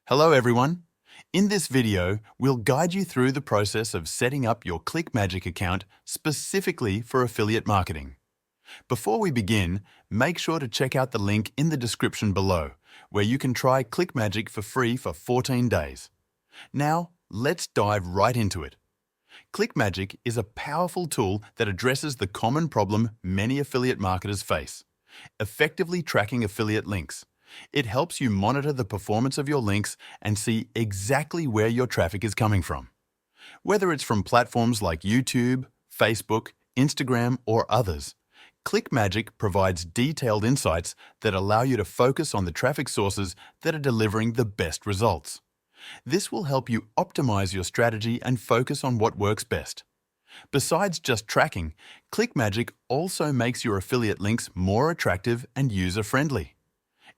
Hello everyone. In this video, we'll guide you through the process of setting up your ClickMagick account specifically for affiliate marketing. Before we begin, make sure to check out the link in the description below, where you can try ClickMagick for free for 14 days. Now, let's dive right into it. ClickMagick is a powerful tool that addresses the common problem many affiliate marketers face: effectively tracking affiliate links. It helps you monitor the performance of your links and see exactly where your traffic is coming from. Whether it's from platforms like YouTube, Facebook, Instagram, or others, ClickMagick provides detailed insights that allow you to focus on the traffic sources that are delivering the best results. This will help you optimize your strategy and focus on what works best. Besides just tracking, ClickMagick also makes your affiliate links more attractive and user-friendly.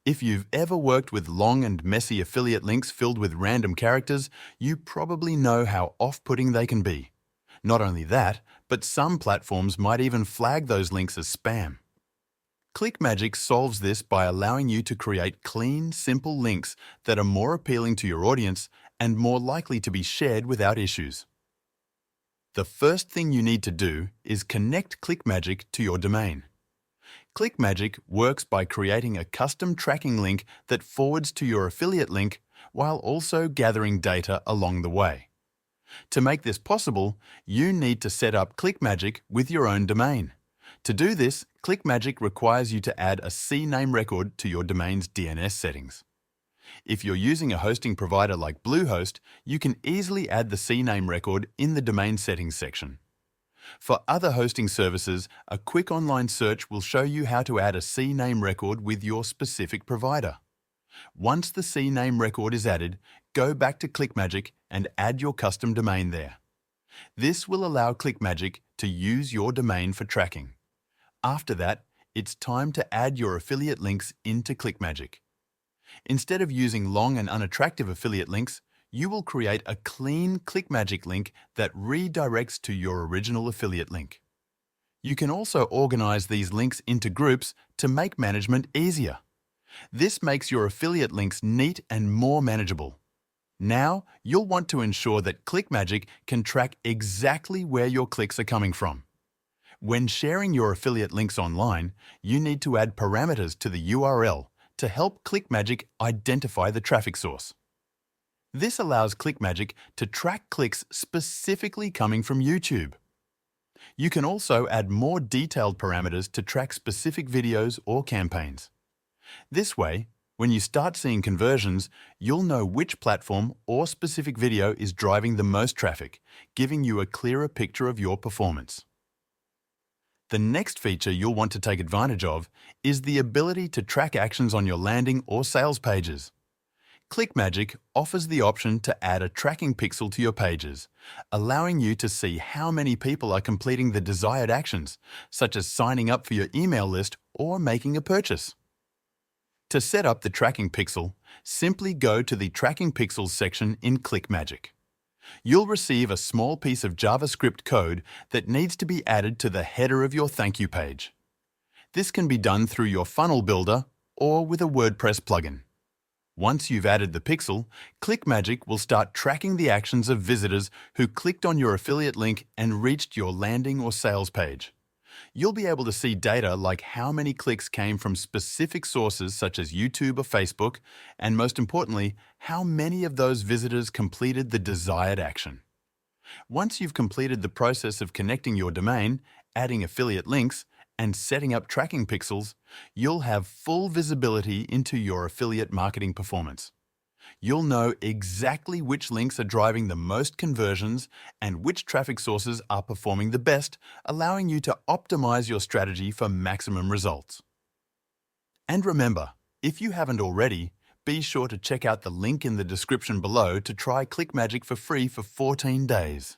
If you've ever worked with long and messy affiliate links filled with random characters, you probably know how off-putting they can be. Not only that, but some platforms might even flag those links as spam. ClickMagick solves this by allowing you to create clean, simple links that are more appealing to your audience and more likely to be shared without issues. The first thing you need to do is connect ClickMagick to your domain. ClickMagick works by creating a custom tracking link that forwards to your affiliate link while also gathering data along the way. To make this possible, you need to set up ClickMagick with your own domain. To do this, ClickMagick requires you to add a CNAME record to your domain's DNS settings. If you're using a hosting provider like Bluehost, you can easily add the CNAME record in the domain settings section. For other hosting services, a quick online search will show you how to add a CNAME record with your specific provider. Once the CNAME record is added, go back to ClickMagick and add your custom domain there. This will allow ClickMagick to use your domain for tracking. After that, it's time to add your affiliate links into ClickMagick. Instead of using long and unattractive affiliate links, you will create a clean ClickMagick link that redirects to your original affiliate link. You can also organize these links into groups to make management easier. This makes your affiliate links neat and more manageable. Now, you'll want to ensure that ClickMagick can track exactly where your clicks are coming from. When sharing your affiliate links online, you need to add parameters to the URL to help ClickMagick identify the traffic source. This allows ClickMagick to track clicks specifically coming from YouTube. You can also add more detailed parameters to track specific videos or campaigns. This way, when you start seeing conversions, you'll know which platform or specific video is driving the most traffic, giving you a clearer picture of your performance. The next feature you'll want to take advantage of is the ability to track actions on your landing or sales pages. ClickMagick offers the option to add a tracking pixel to your pages, allowing you to see how many people are completing the desired actions, such as signing up for your email list or making a purchase. To set up the tracking pixel, simply go to the Tracking Pixels section in ClickMagick. You'll receive a small piece of JavaScript code that needs to be added to the header of your thank you page. This can be done through your funnel builder or with a WordPress plugin. Once you've added the pixel, ClickMagick will start tracking the actions of visitors who clicked on your affiliate link and reached your landing or sales page. You'll be able to see data like how many clicks came from specific sources such as YouTube or Facebook, and most importantly, how many of those visitors completed the desired action. Once you've completed the process of connecting your domain, adding affiliate links, and setting up tracking pixels, you'll have full visibility into your affiliate marketing performance. You'll know exactly which links are driving the most conversions and which traffic sources are performing the best, allowing you to optimize your strategy for maximum results. And remember, if you haven't already, be sure to check out the link in the description below to try ClickMagick for free for 14 days.